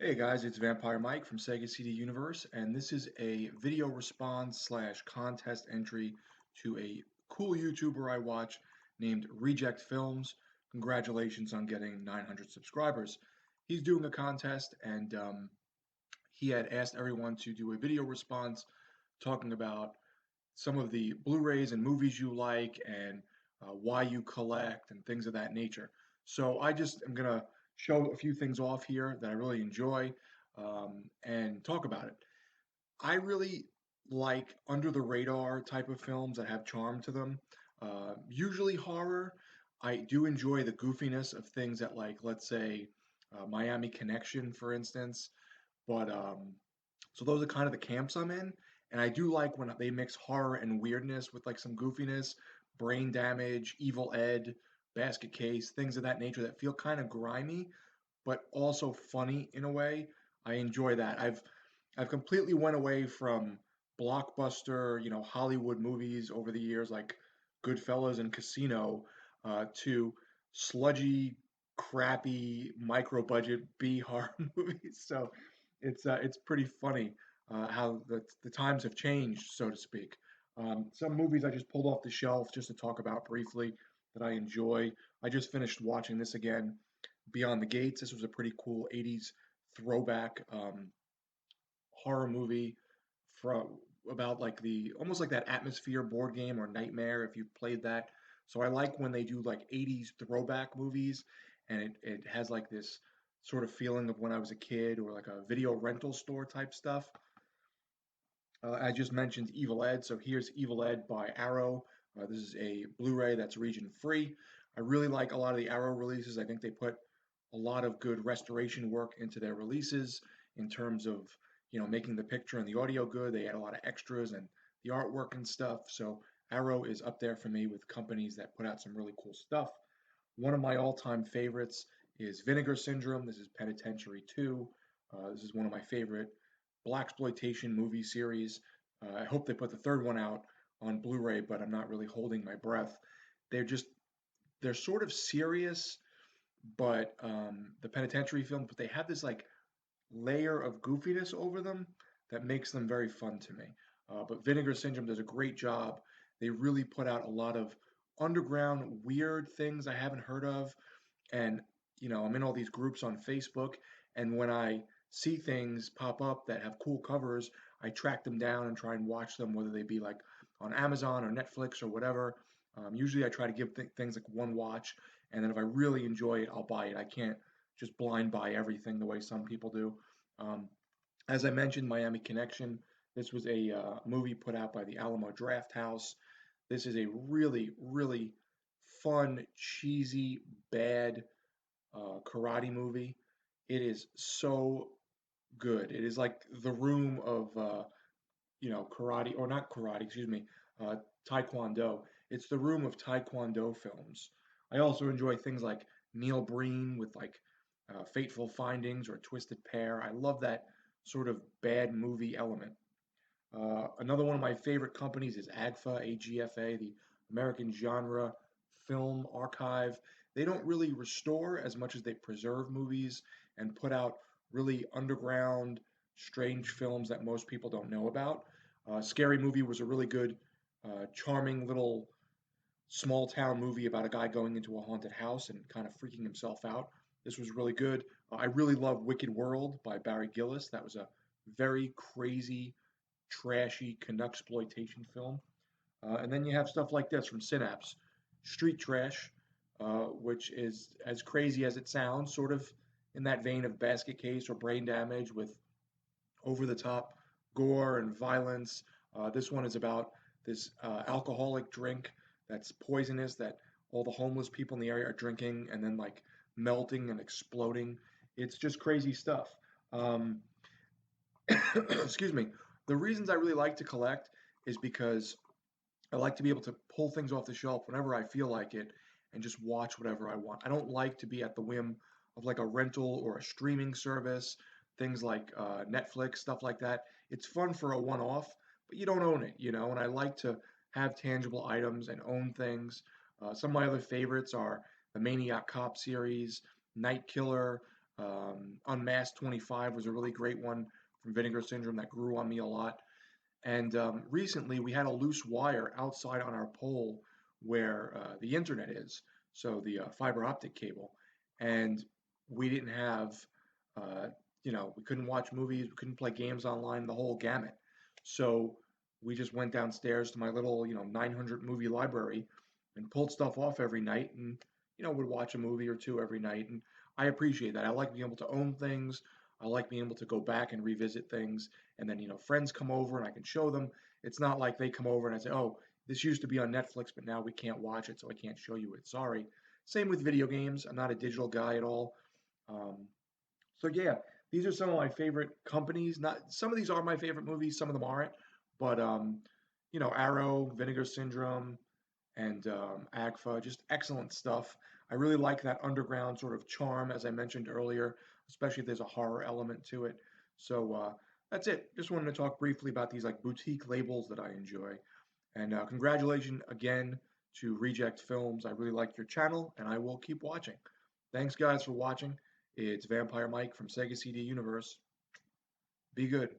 Hey guys, it's Vampire Mike from Sega CD Universe, and this is a video response slash contest entry to a cool YouTuber I watch named RejectFilmz. Congratulations on getting 900 subscribers. He's doing a contest, and he had asked everyone to do a video response talking about some of the Blu-rays and movies you like and why you collect and things of that nature. So I just am gonna show a few things off here that I really enjoy and talk about it. I really like under the radar type of films that have charm to them. Usually horror. I do enjoy the goofiness of things that, like, let's say, Miami Connection, for instance. But so those are kind of the camps I'm in, and I do like when they mix horror and weirdness with like some goofiness, brain damage, Evil Ed, Basket Case, things of that nature that feel kind of grimy, but also funny in a way. I enjoy that. I've completely went away from blockbuster, Hollywood movies over the years, like Goodfellas and Casino, to sludgy, crappy, micro budget B horror movies. So it's pretty funny how the times have changed, so to speak. Some movies I just pulled off the shelf just to talk about briefly that I enjoy. I just finished watching this again, Beyond the Gates. This was a pretty cool 80s throwback horror movie from about like the almost like that Atmosphere board game or Nightmare if you've played that. So I like when they do like 80s throwback movies and it has like this sort of feeling of when I was a kid or like a video rental store type stuff. I just mentioned Evil Ed, so here's Evil Ed by Arrow. This is a Blu-ray that's region free. I really like a lot of the Arrow releases. I think they put a lot of good restoration work into their releases in terms of, making the picture and the audio good. They add a lot of extras and the artwork and stuff. So Arrow is up there for me with companies that put out some really cool stuff. One of my all-time favorites is Vinegar Syndrome. This is Penitentiary 2. This is one of my favorite blaxploitation movie series. I hope they put the third one out on Blu-ray, but I'm not really holding my breath. They're just they're sort of serious, but the penitentiary film, but they have this like layer of goofiness over them that makes them very fun to me. But Vinegar Syndrome does a great job. They really put out a lot of underground weird things I haven't heard of, and I'm in all these groups on Facebook, and when I see things pop up that have cool covers, I track them down and try and watch them, whether they be like on Amazon or Netflix or whatever. Usually I try to give things like one watch, and then if I really enjoy it, I'll buy it. I can't just blind buy everything the way some people do. um, as I mentioned, Miami Connection. This was a movie put out by the Alamo Drafthouse. This is a really, really fun, cheesy, bad karate movie. It is so good. It is like the room of karate, or not karate, excuse me, uh, taekwondo. It's the room of taekwondo films. I also enjoy things like Neil Breen with like Fateful Findings or Twisted Pair. I love that sort of bad movie element. Another one of my favorite companies is AGFA, AGFA, the American Genre Film Archive. They don't really restore as much as they preserve movies and put out really underground, strange films that most people don't know about. Scary Movie was a really good, charming little small town movie about a guy going into a haunted house and kind of freaking himself out. This was really good. I really love Wicked World by Barry Gillis. That was a very crazy, trashy Canucksploitation film. And then you have stuff like this from Synapse, Street Trash, which is as crazy as it sounds, sort of in that vein of Basket Case or Brain Damage with over the top gore and violence. This one is about this alcoholic drink that's poisonous that all the homeless people in the area are drinking and then like melting and exploding. It's just crazy stuff. Um, excuse me. The reasons I really like to collect is because I like to be able to pull things off the shelf whenever I feel like it and just watch whatever I want. I don't like to be at the whim of like a rental or a streaming service, things like Netflix, stuff like that. It's fun for a one off, but you don't own it. And I like to have tangible items and own things. Some of my other favorites are the Maniac Cop series, Night Killer, Unmasked 25 was a really great one from Vinegar Syndrome that grew on me a lot. And recently, we had a loose wire outside on our pole where the internet is, so the fiber optic cable, and we didn't have, uh, we couldn't watch movies, we couldn't play games online, the whole gamut. So we just went downstairs to my little, 900 movie library and pulled stuff off every night, and would watch a movie or two every night. And I appreciate that. I like being able to own things. I like being able to go back and revisit things, and then friends come over and I can show them. It's not like they come over and I say, "Oh, this used to be on Netflix, but now we can't watch it, so I can't show you it. Sorry." Same with video games. I'm not a digital guy at all. Um, so yeah, these are some of my favorite companies. Not some of these are my favorite movies, some of them aren't, but Arrow, Vinegar Syndrome, and AGFA, just excellent stuff. I really like that underground sort of charm, as I mentioned earlier, especially if there's a horror element to it. So that's it. Just wanted to talk briefly about these like boutique labels that I enjoy. And congratulations again to RejectFilmz. I really like your channel, and I will keep watching. Thanks, guys, for watching. It's Vampire Mike from Sega CD Universe. Be good.